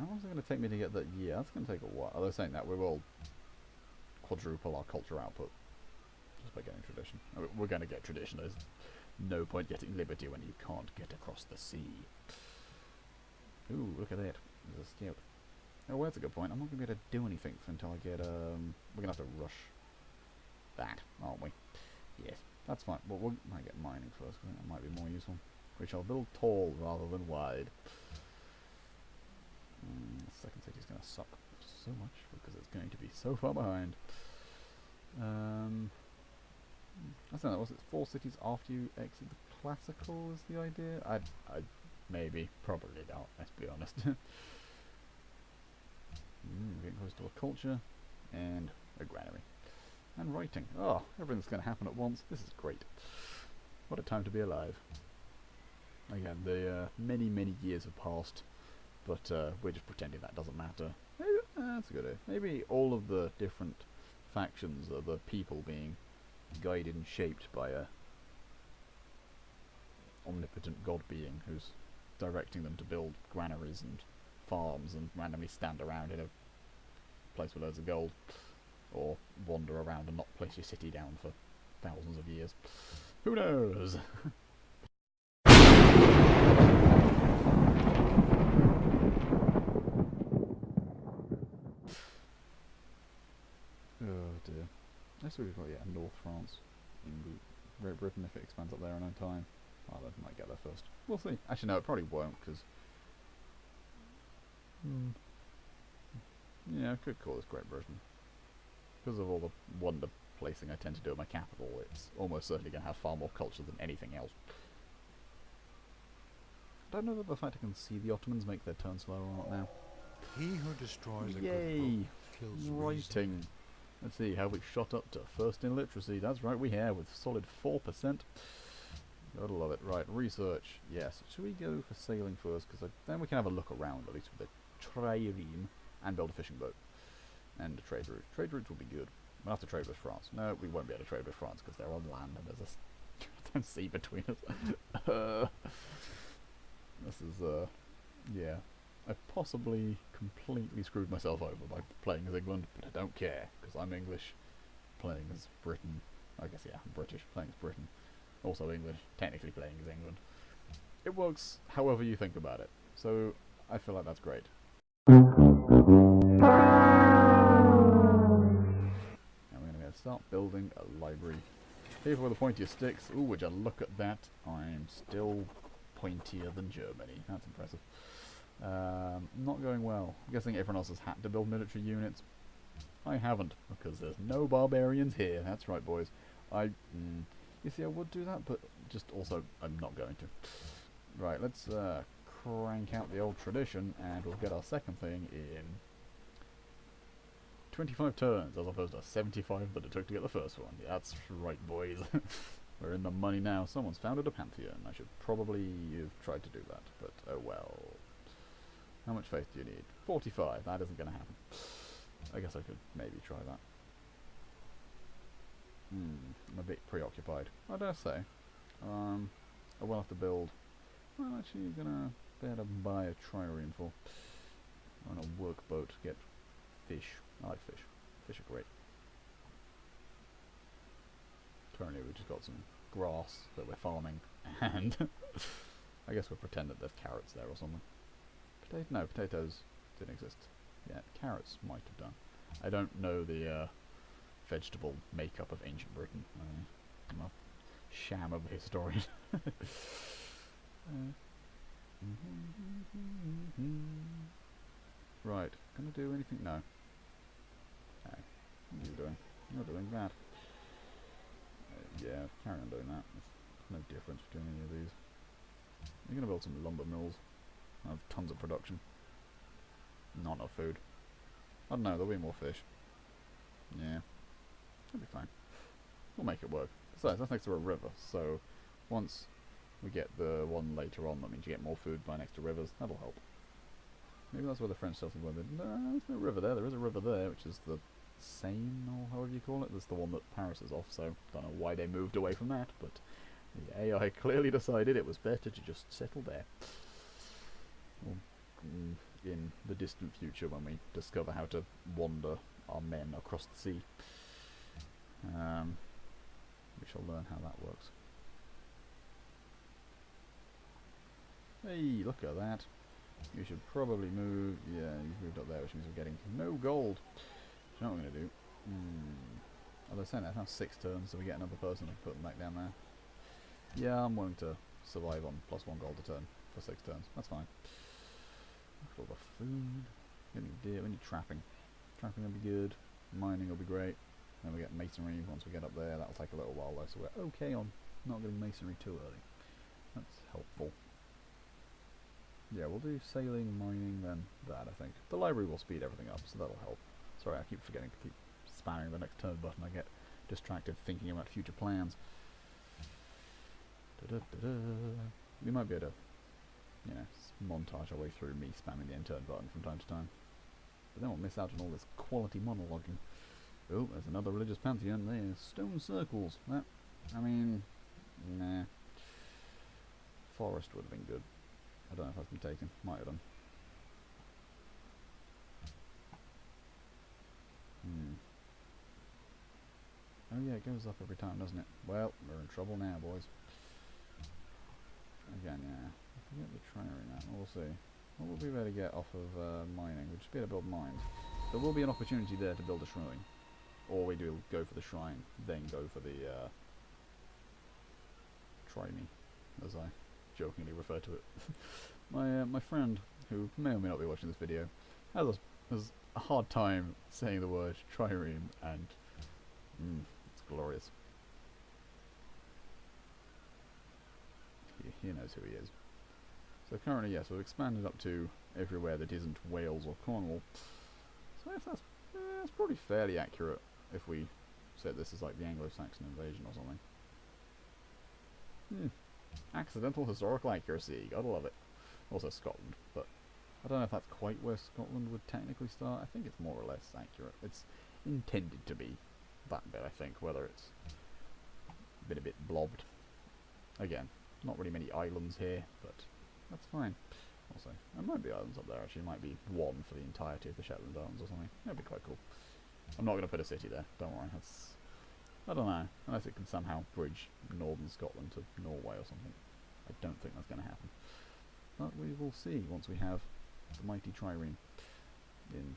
How long is it going to take me to get that? Yeah, that's going to take a while. Although saying that, we will quadruple our culture output just by getting tradition. I mean, we're going to get tradition. There's no point getting liberty when you can't get across the sea. Ooh, look at that. There's a scout. Oh, well, that's a good point. I'm not going to be able to do anything until I get, we're going to have to rush that, aren't we? Yes, that's fine. Well, we might get mining first, because that might be more useful. We shall build tall rather than wide. The second city's going to suck so much, because it's going to be so far behind. I don't know, was it 4 cities after you exit the classical is the idea? I maybe, probably not, let's be honest. Getting close to a culture, and a granary. And writing. Oh, everything's going to happen at once. This is great. What a time to be alive. Again, the many, many years have passed, but we're just pretending that doesn't matter. Maybe, that's a good idea. Maybe all of the different factions are the people being guided and shaped by a omnipotent god being who's directing them to build granaries and farms and randomly stand around in a place with loads of gold, or wander around and not place your city down for thousands of years. Who knows? Oh dear. That's what we've got, yeah, North France. Great Britain, if it expands up there in no time. Oh, they might get there first. We'll see. Actually, no, it probably won't, because... yeah, I could call this Great Britain. Because of all the wonder placing I tend to do at my capital, it's almost certainly going to have far more culture than anything else. I don't know that the fact I can see the Ottomans make their turn slower or not now. He who destroys a Yay! good book kills Writing. reason. Let's see, have we shot up to first in literacy? That's right, we have, with solid 4%. Gotta love it. Right, research. Yes. Should we go for sailing first? Because then we can have a look around, at least with the trireme, and build a fishing boat. And a trade route. Trade routes will be good. We'll have to trade with France. No, we won't be able to trade with France because they're on land and there's a sea between us. This is, yeah. I possibly completely screwed myself over by playing as England, but I don't care, because I'm English, playing as Britain. I guess, yeah, I'm British, playing as Britain. Also English, technically playing as England. It works however you think about it, so I feel like that's great. And we're going to start building a library. People with the pointier sticks. Ooh, would you look at that? I'm still pointier than Germany. That's impressive. Not going well. I'm guessing everyone else has had to build military units. I haven't, because there's no barbarians here. That's right, boys. You see, I would do that, but just also, I'm not going to. Right, let's crank out the old tradition, and we'll get our second thing in 25 turns, as opposed to 75 that it took to get the first one. Yeah, that's right, boys. We're in the money now. Someone's founded a pantheon. I should probably have tried to do that, but oh well. How much faith do you need? 45. That isn't going to happen. I guess I could maybe try that. I'm a bit preoccupied. I dare say. I will have to build... Well, actually, you're going to be able to buy a trireme for. On a workboat to get fish. I like fish. Fish are great. Currently, we've just got some grass that we're farming, and I guess we'll pretend that there's carrots there or something. No, potatoes didn't exist. Yeah, carrots might have done. I don't know the vegetable makeup of ancient Britain. I'm a sham of a historian. Right, gonna do anything? No. No. What are you doing? You're doing that. Yeah, carry on doing that. There's no difference between any of these. You're gonna build some lumber mills. I have tons of production. Not enough food. I don't know, there'll be more fish. Yeah. That'll be fine. We'll make it work. Besides, that's next to a river, so once we get the one later on, that means you get more food by next to rivers. That'll help. Maybe that's where the French settled were. No, there's no river there. There is a river there, which is the Seine, or however you call it. That's the one that Paris is off, so don't know why they moved away from that, but the AI clearly decided it was better to just settle there. Well, in the distant future when we discover how to wander our men across the sea. We shall learn how that works. Hey, look at that. You should probably move. Yeah, you've moved up there, which means we're getting no gold. So what I'm going to do. As I was saying, that's now 6 turns, so we get another person to put them back down there. Yeah, I'm willing to survive on +1 gold a turn for 6 turns. That's fine. Look at all the food. We need deer, we need trapping. Trapping will be good. Mining will be great. Then we get masonry once we get up there. That'll take a little while though, so we're okay on not getting masonry too early. That's helpful. Yeah, we'll do sailing, mining, then that, I think. The library will speed everything up, so that'll help. Sorry, I keep forgetting to keep spamming the next turn button. I get distracted thinking about future plans. We might be able to, you know, montage our way through me spamming the end turn button from time to time. But then we'll miss out on all this quality monologuing. Oh, there's another religious pantheon there. Stone circles. That, I mean, nah. Forest would have been good. I don't know if that's been taken. Might have done. Oh yeah, it goes up every time, doesn't it? Well, we're in trouble now, boys. Again, yeah. If we get the trinary now, we'll see. What will we be able to get off of mining? We'll just be able to build mines. There will be an opportunity there to build a shrine. Or we do go for the shrine, then go for the try me, as I jokingly refer to it. my friend, who may or may not be watching this video, has a hard time saying the word trireme, and it's glorious. He knows who he is. So currently, yes, we've expanded up to everywhere that isn't Wales or Cornwall. So if that's probably fairly accurate if we said this is like the Anglo-Saxon invasion or something. Accidental historical accuracy, gotta love it. Also Scotland, but I don't know if that's quite where Scotland would technically start. I think it's more or less accurate. It's intended to be that bit, I think, whether it's been a bit blobbed. Again, not really many islands here, but that's fine. Also, there might be islands up there, actually. Might be one for the entirety of the Shetland Islands or something. That'd be quite cool. I'm not going to put a city there, don't worry. That's, I don't know, unless it can somehow bridge northern Scotland to Norway or something. I don't think that's going to happen. But we will see once we have the mighty trireme in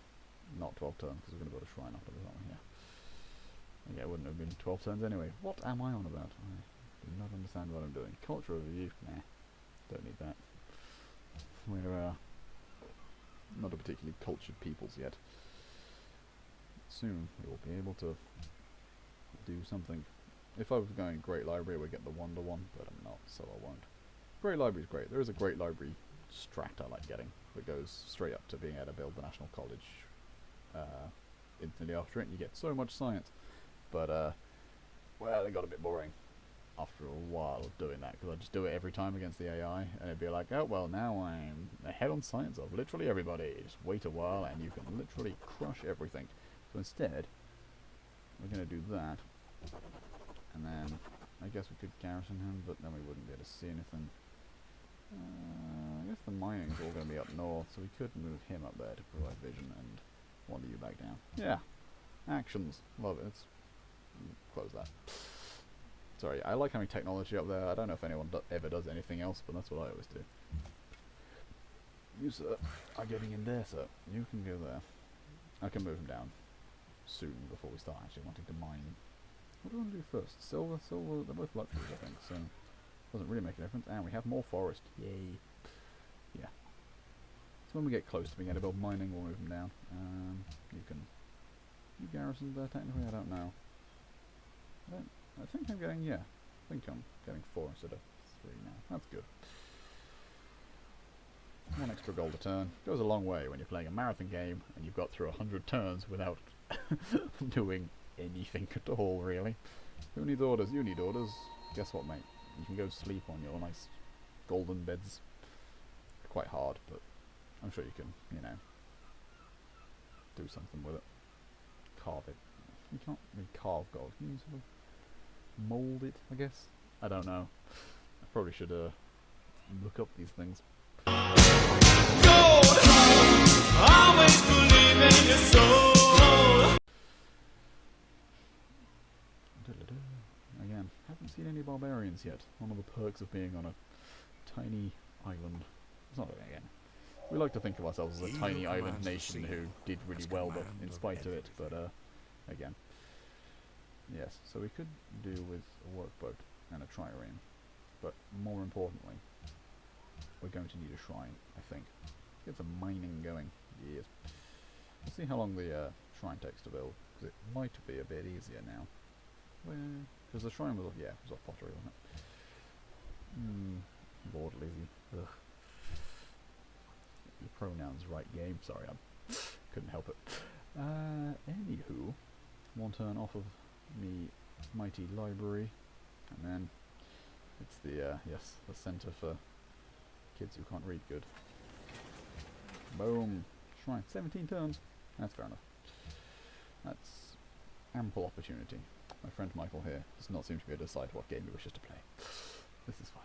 not 12 turns, because we're going to build a shrine after this, aren't we? Yeah, it wouldn't have been 12 turns anyway. What am I on about? I do not understand what I'm doing. Culture overview? Nah, don't need that. We're not a particularly cultured peoples yet. Soon we will be able to do something. If I was going Great Library, I would get the Wonder one, but I'm not, so I won't. Great Library is great. There is a Great Library strat I like getting that goes straight up to being able to build the National College instantly after it, and you get so much science. But, well, it got a bit boring after a while of doing that, because I'd just do it every time against the AI, and it'd be like, oh, well, now I'm ahead on science of literally everybody. Just wait a while, and you can literally crush everything. So instead, we're going to do that, and then I guess we could garrison him, but then we wouldn't be able to see anything. I guess the mining's all going to be up north, so we could move him up there to provide vision and wander you back down. Yeah, actions, love it. Close that. Sorry, I like having technology up there. I don't know if anyone ever does anything else, but that's what I always do. You, sir, are getting in there, sir. You can go there. I can move him down soon before we start actually wanting to mine. What do we want to do first? Silver, they're both luxuries, I think, so doesn't really make a difference. And we have more forest. Yay. Yeah. So when we get close to being able to build mining, we'll move them down. You garrisoned there technically? I don't know. I think I'm getting, yeah. I think I'm getting 4 instead of 3 now. That's good. 1 extra gold a turn. Goes a long way when you're playing a marathon game and you've got through 100 turns without doing anything at all, really. Who needs orders? You need orders. Guess what, mate? You can go sleep on your nice golden beds. Quite hard, but I'm sure you can, you know, do something with it. Carve it. You can't really carve gold. Can you sort of mould it, I guess? I don't know. I probably should look up these things. Gold! seen any barbarians yet. One of the perks of being on a tiny island. It's not again. We like to think of ourselves as a tiny island nation who did really well, but in spite of it. But again, yes. So we could do with a workboat and a trireme, but more importantly, we're going to need a shrine. I think. Get some mining going. Yes. Let's see how long the shrine takes to build, because it might be a bit easier now. Because the shrine was it was off pottery, wasn't it? Lord Lizzie. Ugh. Your pronouns right, game. Sorry, I couldn't help it. Anywho, one turn off of me mighty library, and then it's the the centre for kids who can't read good. Boom. Shrine. 17 turns. That's fair enough. That's ample opportunity. My friend Michael here does not seem to be able to decide what game he wishes to play. This is fine.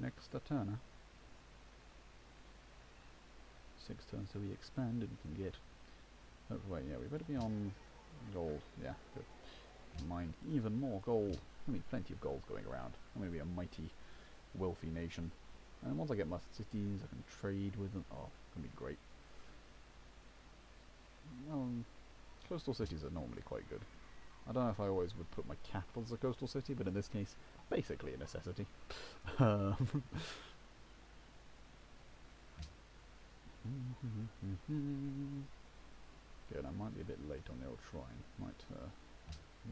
Next a turner. 6 turns till we expand and can get... Oh wait, yeah, we better be on gold. Yeah, good. Mine even more gold. I mean, plenty of gold's going around. I'm going to be a mighty, wealthy nation. And once I get my cities, I can trade with them. Oh, it's going to be great. Coastal cities are normally quite good. I don't know if I always would put my capital as a coastal city, but in this case, basically a necessity. Good, I might be a bit late on the old shrine. Might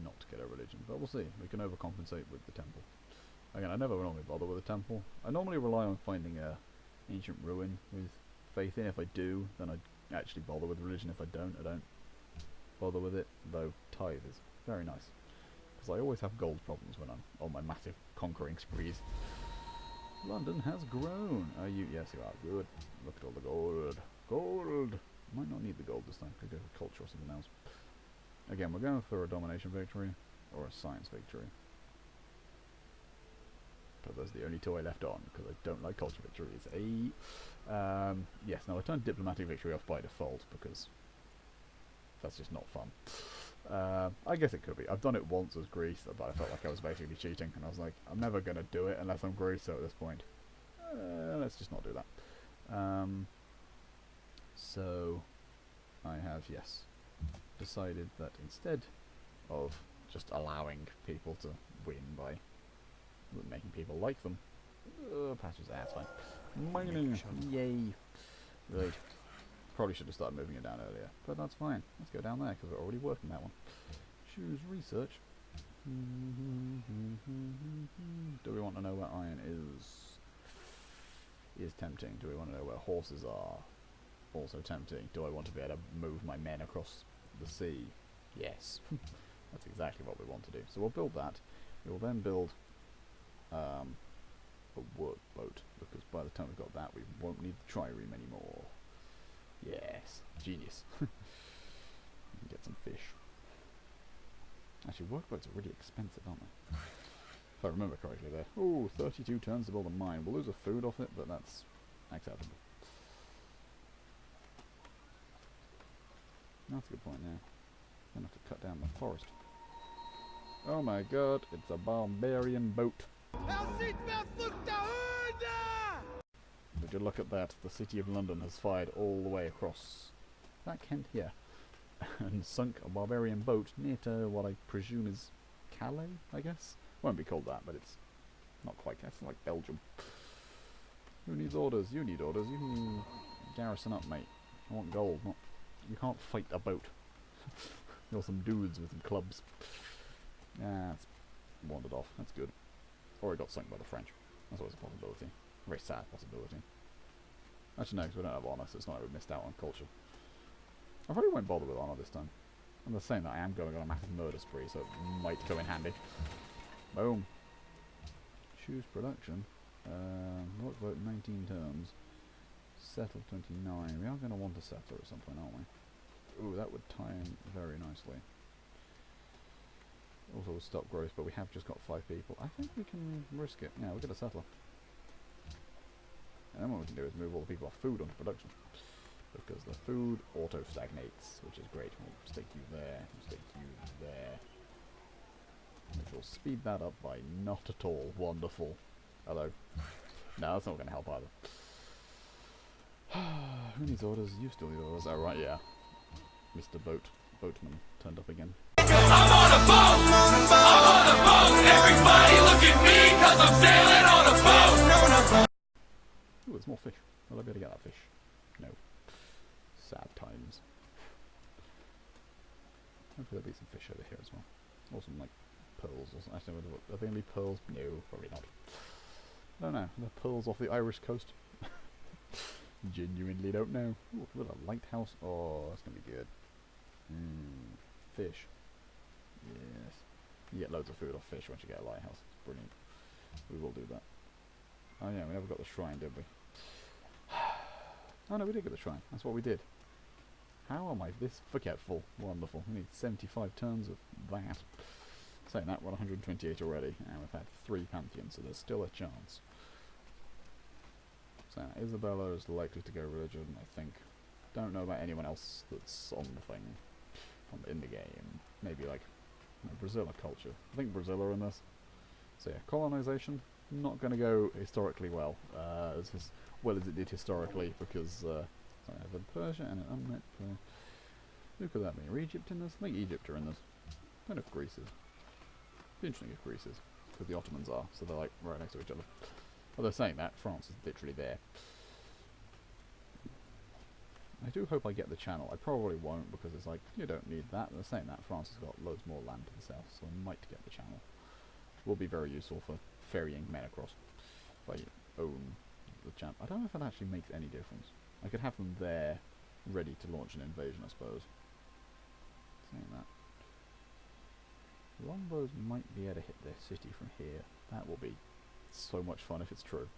not get a religion, but we'll see. We can overcompensate with the temple. Again, I never normally bother with a temple. I normally rely on finding a ancient ruin with faith in. If I do, then I actually bother with religion. If I don't bother with it. Though tithe is very nice, because I always have gold problems when I'm on my massive conquering sprees. London has grown. Are you? Yes, you are. Good. Look at all the gold. Gold. Might not need the gold this time. Could go for culture or something else. Again, we're going for a domination victory or a science victory. But those are the only two I left on, because I don't like culture victories. Yes, now I turned diplomatic victory off by default, because that's just not fun. I guess it could be. I've done it once as Greece, but I felt like I was basically cheating, and I was like, I'm never going to do it unless I'm Greece, so at this point, let's just not do that. So, I have, yes, decided that instead of just allowing people to win by making people like them, patches, that's fine. Mining, yay. Right. Probably should have started moving it down earlier, but that's fine. Let's go down there, because we're already working that one. Choose research. Do we want to know where iron is tempting. Do we want to know where horses are? Also tempting. Do I want to be able to move my men across the sea? Yes. That's exactly what we want to do. So we'll build that. We will then build a workboat, because by the time we've got that, we won't need the trireme anymore. Yes, genius. Get some fish. Actually, workboats are really expensive, aren't they? If I remember correctly there. Ooh, 32 turns to build a mine. We'll lose a food off it, but that's acceptable. That's a good point now. Gonna have to cut down the forest. Oh my god, it's a barbarian boat. Would you look at that? The city of London has fired all the way across that Kent here and sunk a barbarian boat near to what I presume is Calais, I guess? Won't be called that, but it's not quite. It's like Belgium. Who needs orders? You need orders. You can garrison up, mate. I want gold. Not. You can't fight a boat. You're some dudes with some clubs. Yeah, it's wandered off. That's good. Or it got sunk by the French. That's always a possibility. A very sad possibility. Actually, no, because we don't have honour, so it's not like we missed out on culture. I probably won't bother with honour this time. I'm just saying that I am going on a massive murder spree, so it might come in handy. Boom. Choose production. Workboat 19 terms. Settle 29. We are going to want a settler at some point, aren't we? Ooh, that would tie in very nicely. Also would stop growth, but we have just got 5 people. I think we can risk it. Yeah, we'll get a settler. And then what we can do is move all the people off food onto production. because the food auto-stagnates, which is great. We'll stick you there, we'll stick you there. Which will speed that up by not at all. Wonderful. Hello. No, that's not going to help either. Who needs orders? You still need orders. Oh, right, yeah. Mr. Boatman turned up again. I'm on a boat! I'm on a boat! Everybody look at me, cause I'm sailing on a boat! Ooh, there's more fish. Will I be able to get that fish? No. Sad times. Hopefully there'll be some fish over here as well. Or some, like, pearls or something. Actually, are they going to be pearls? No, probably not. I don't know. Are there pearls off the Irish coast? Genuinely don't know. Ooh, look at a lighthouse. Oh, that's going to be good. Fish. Yes. You get loads of food off fish once you get a lighthouse. It's brilliant. We will do that. Oh yeah, we never got the shrine, did we? Oh no, we did get the shrine. That's what we did. How am I this forgetful? Wonderful. We need 75 turns of that. Saying that, we're on 128 already, and we've had 3 pantheons, so there's still a chance. So Isabella is likely to go religion, I think. Don't know about anyone else that's on the thing, in the game. Maybe like Brazil culture. I think Brazil are in this. So yeah, colonization not going to go historically well, as well as it did historically, because sorry, I have a Persia and an unmet player. Who could that be? Are Egypt in this? I think Egypt are in this. I don't know if Greece is. Be interesting if Greece is, because the Ottomans are, so they're like right next to each other. Although saying that, France is literally there. I do hope I get the channel. I probably won't, because it's like, you don't need that. They're saying that France has got loads more land to the south, so I might get the channel. Will be very useful for ferrying men across. If I own the channel. I don't know if it actually makes any difference. I could have them there, ready to launch an invasion, I suppose. Saying that. Longbows might be able to hit their city from here. That will be so much fun if it's true.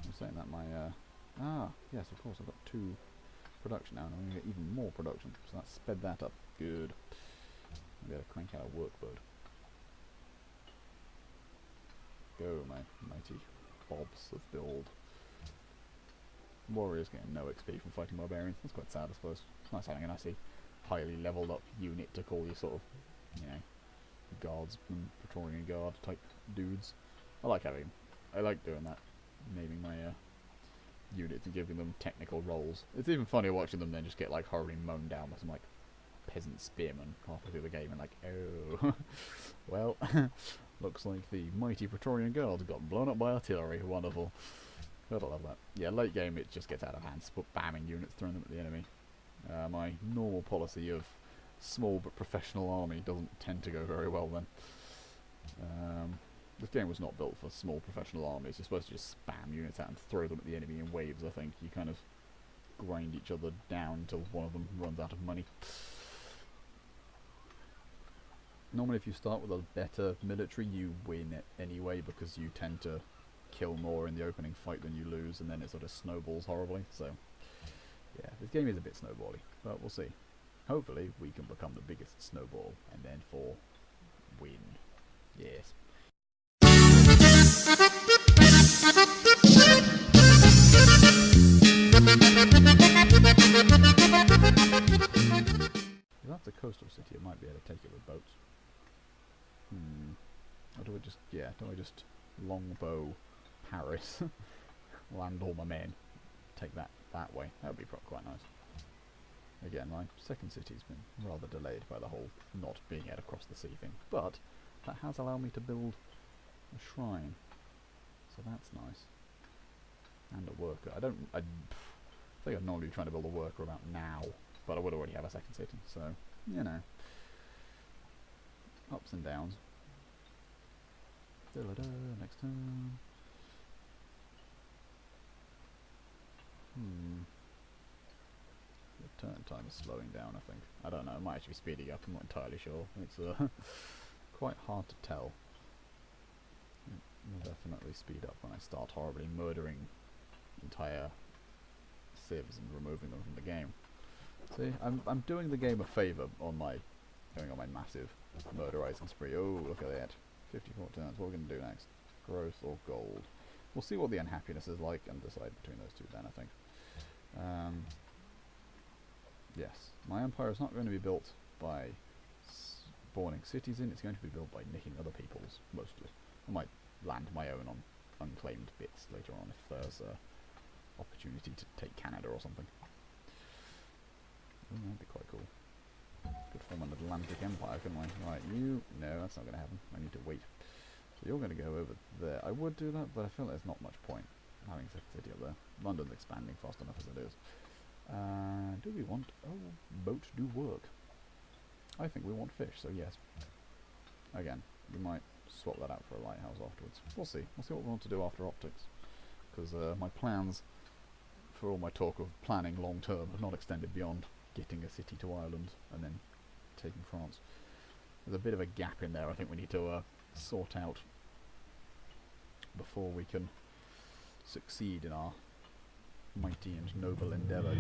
I'm saying that my yes, of course, I've got 2 production now, and I'm going to get even more production, so that sped that up. Good. I'm going to crank out a workboat. Go, my mighty bobs of build. Warriors getting no XP from fighting barbarians. That's quite sad, I suppose. It's nice having a nicely highly leveled up unit to call you sort of, you know, guards and Praetorian Guard type dudes. I like doing that. Naming my units and giving them technical roles. It's even funnier watching them then just get like horribly mown down by some like peasant spearmen halfway through the game and like, oh, well, looks like the mighty Praetorian Guard got blown up by artillery. Wonderful. Gotta love that. Yeah, late game it just gets out of hand. Split bamming units, throwing them at the enemy. My normal policy of small but professional army doesn't tend to go very well then. This game was not built for small professional armies. You're supposed to just spam units out and throw them at the enemy in waves, I think. You kind of grind each other down until one of them runs out of money. Normally if you start with a better military, you win it anyway, because you tend to kill more in the opening fight than you lose, and then it sort of snowballs horribly. So yeah, this game is a bit snowbally, but we'll see. Hopefully we can become the biggest snowball, and then win. Yes. If that's a coastal city, I might be able to take it with boats. Or do I just longbow Paris, land all my men, take that way? That would be quite nice. Again, my second city's been rather delayed by the whole not being able to cross the sea thing, but that has allowed me to build a shrine, so that's nice. And a worker. I think I'd normally be trying to build a worker about now, but I would already have a second city, so, you know. Ups and downs. Next turn. The turn time is slowing down, I think. I don't know, it might actually be speeding up, I'm not entirely sure. It's quite hard to tell. It will definitely speed up when I start horribly murdering entire civs and removing them from the game. See, I'm doing the game a favour on going on my massive murderizing spree. Oh, look at that. 54 turns. What are we going to do next? Growth or gold? We'll see what the unhappiness is like and decide between those two then, I think. Yes, my empire is not going to be built by spawning cities in, it's going to be built by nicking other people's, mostly. I might land my own on unclaimed bits later on if there's a opportunity to take Canada or something. Ooh, that'd be quite cool. Could form an Atlantic Empire, couldn't I? Right, you... No, that's not going to happen. I need to wait. So you're going to go over there. I would do that, but I feel there's not much point having a city up there. London's expanding fast enough as it is. Do we want... Oh, boat do work. I think we want fish, so yes. Again, we might swap that out for a lighthouse afterwards. We'll see. We'll see what we want to do after optics. Because my plans, for all my talk of planning long term, have not extended beyond getting a city to Ireland and then taking France. There's a bit of a gap in there I think we need to sort out before we can succeed in our mighty and noble endeavour.